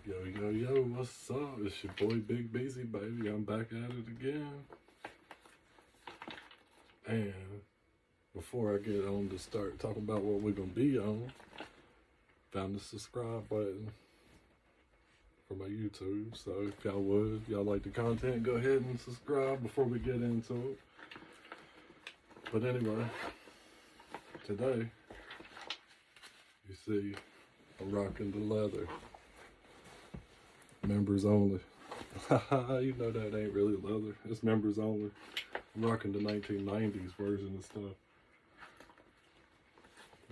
Yo, yo, yo, what's up? It's your boy Big Busy, baby. I'm back at it again. And before I get on to start talking about what we're going to be on, found the subscribe button for my YouTube. So if y'all like the content, go ahead and subscribe before we get into it. But anyway, today, you see, I'm rocking the leather. Members only. You know that ain't really leather. It's members only. I'm rocking the 1990s version of stuff.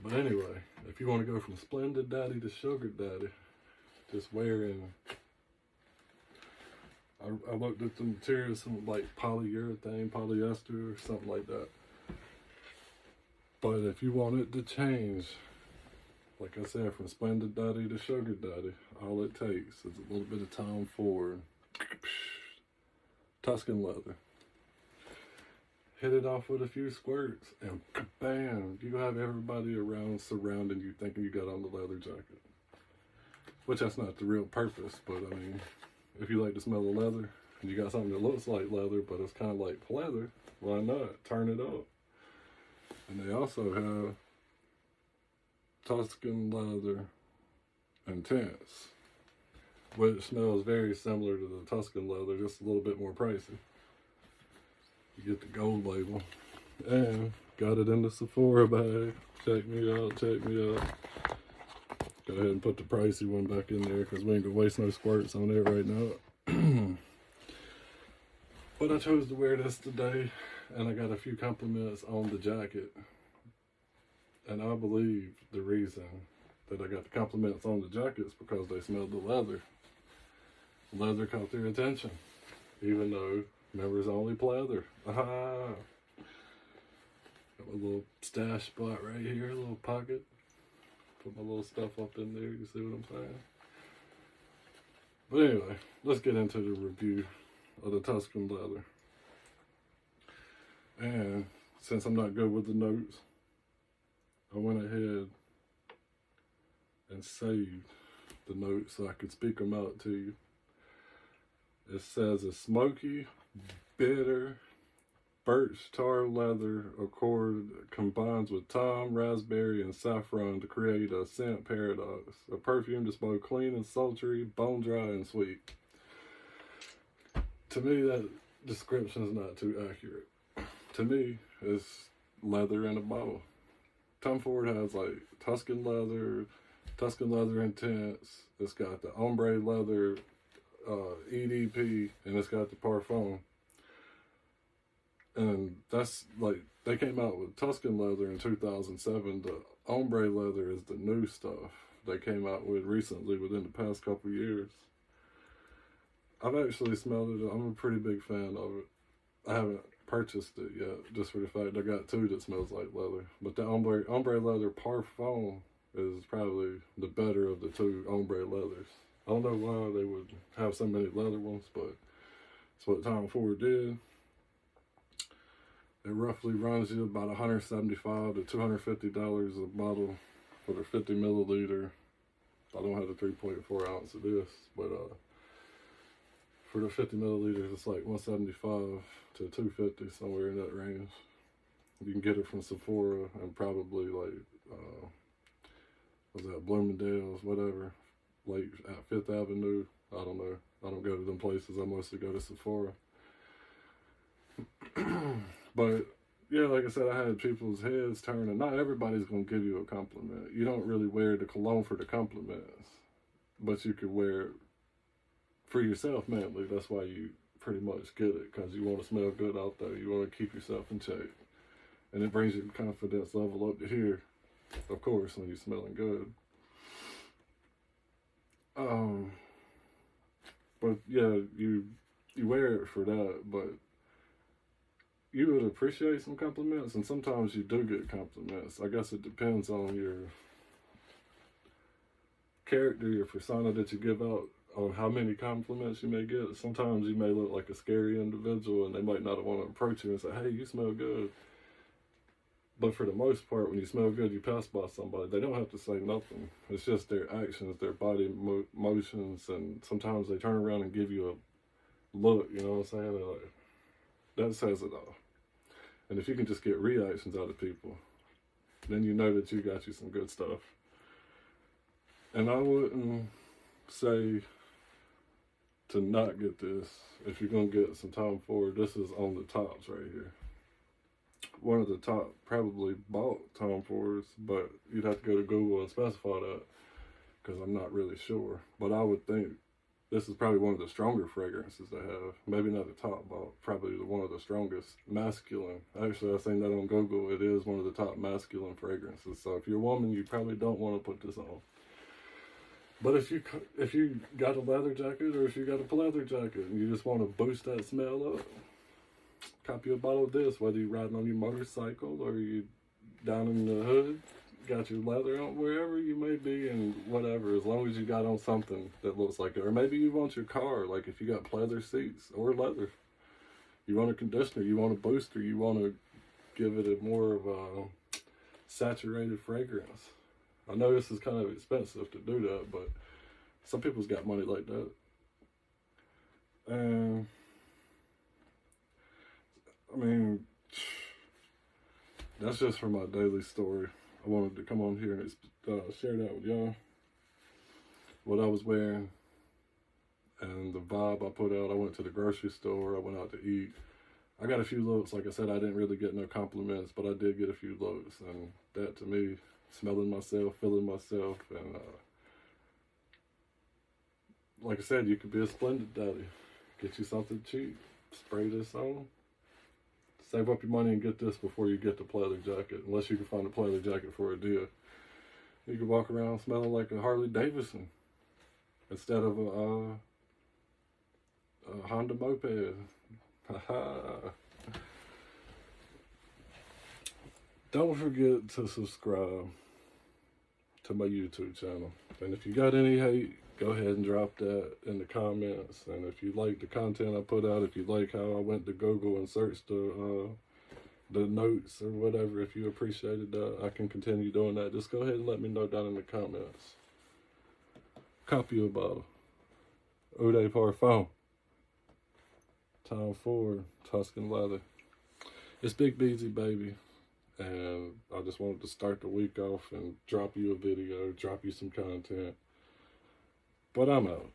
But anyway, if you want to go from Splenda Daddy to Sugar Daddy, just wearing. I looked at the materials, something like polyurethane, polyester, or something like that. But if you want it to change, like I said, from Splenda Daddy to Sugar Daddy, all it takes is a little bit of Tom Ford, Tuscan leather. Hit it off with a few squirts, and bam, you have everybody around surrounding you thinking you got on the leather jacket. Which that's not the real purpose, but I mean, if you like the smell of leather, and you got something that looks like leather, but it's kind of like pleather, why not? Turn it up. And they also have Tuscan leather intense, which smells very similar to the Tuscan leather, just a little bit more pricey. You get the gold label, and got it in the Sephora bag. Check me out, check me out. Go ahead and put the pricey one back in there because we ain't gonna waste no squirts on it right now. But I chose to wear this today, and I got a few compliments on the jacket. And I believe the reason that I got the compliments on the jacket is because they smelled the leather. Leather caught their attention, even though members only pleather. Aha! Got my little stash spot right here, a little pocket. Put my little stuff up in there, you see what I'm saying? But anyway, let's get into the review of the Tuscan leather. And since I'm not good with the notes, I went ahead and saved the notes so I could speak them out to you. It says a smoky, bitter, birch tar leather accord combines with thyme, raspberry, and saffron to create a scent paradox. A perfume that's both clean and sultry, bone dry and sweet. To me, that description is not too accurate. To me, it's leather in a bottle. Tom Ford has like Tuscan leather intense. It's got the ombre leather EDP, and it's got the parfum. And that's like, they came out with Tuscan leather in 2007. The ombre leather is the new stuff they came out with recently within the past couple years. I've actually smelled it. I'm a pretty big fan of it. I haven't purchased it yet, just for the fact I got two that smells like leather. But the ombre leather parfum is probably the better of the two ombre leathers. I don't know why they would have so many leather ones, but it's what Tom Ford did. It roughly runs you about $175 to $250 a bottle for the 50 milliliter. I don't have the 3.4 ounce of this, but for the 50 milliliters, it's like $175 to $250, somewhere in that range. You can get it from Sephora and probably like, what's that, Bloomingdale's, whatever, like at Fifth Avenue. I don't know. I don't go to them places. I mostly go to Sephora. But yeah, like I said, I had people's heads turning. Not everybody's going to give you a compliment. You don't really wear the cologne for the compliments, but you could wear it for yourself mainly. That's why you pretty much get it, because you want to smell good out there. You want to keep yourself in shape. And it brings your confidence level up to here, of course, when you're smelling good. But yeah, you wear it for that, but you would appreciate some compliments, and sometimes you do get compliments. I guess it depends on your character, your persona that you give out, on how many compliments you may get. Sometimes you may look like a scary individual, and they might not want to approach you and say, hey, you smell good. But for the most part, when you smell good, you pass by somebody, they don't have to say nothing. It's just their actions, their body motions, and sometimes they turn around and give you a look, you know what I'm saying? Like, that says it all. And if you can just get reactions out of people, then you know that you got you some good stuff. And I wouldn't say to not get this. If you're going to get some Tom Ford, this is on the tops right here. One of the top probably bought Tom Fords, but you'd have to go to Google and specify that, because I'm not really sure. But I would think this is probably one of the stronger fragrances they have. Maybe not the top bought, probably one of the strongest masculine. Actually, I seen that on Google. It is one of the top masculine fragrances. So if you're a woman, you probably don't want to put this on. But if you got a leather jacket, or if you got a pleather jacket and you just want to boost that smell up, copy a bottle of this, whether you're riding on your motorcycle or you down in the hood, got your leather on, wherever you may be, and whatever, as long as you got on something that looks like it. Or maybe you want your car, like if you got pleather seats or leather, you want a conditioner, you want a booster, you want to give it a more of a saturated fragrance. I know this is kind of expensive to do that, but some people's got money like that. And I mean, that's just for my daily story. I wanted to come on here and share that with y'all. What I was wearing and the vibe I put out. I went to the grocery store. I went out to eat. I got a few looks. Like I said, I didn't really get no compliments, but I did get a few looks. And that, to me, smelling myself, feeling myself, and like I said, you could be a Splenda daddy. Get you something cheap. Spray this on. Save up your money and get this before you get the pleather jacket, unless you can find a pleather jacket for a deal. You can walk around smelling like a Harley Davidson instead of a Honda moped. Don't forget to subscribe to my YouTube channel. And if you got any hate, go ahead and drop that in the comments. And if you like the content I put out, if you like how I went to Google and searched the notes or whatever, if you appreciated that, I can continue doing that. Just go ahead and let me know down in the comments. Copy a bottle. Eau de Parfum. Tom Ford, Tuscan leather. It's Big Beezy, baby. And I just wanted to start the week off and drop you a video, drop you some content. But I'm out.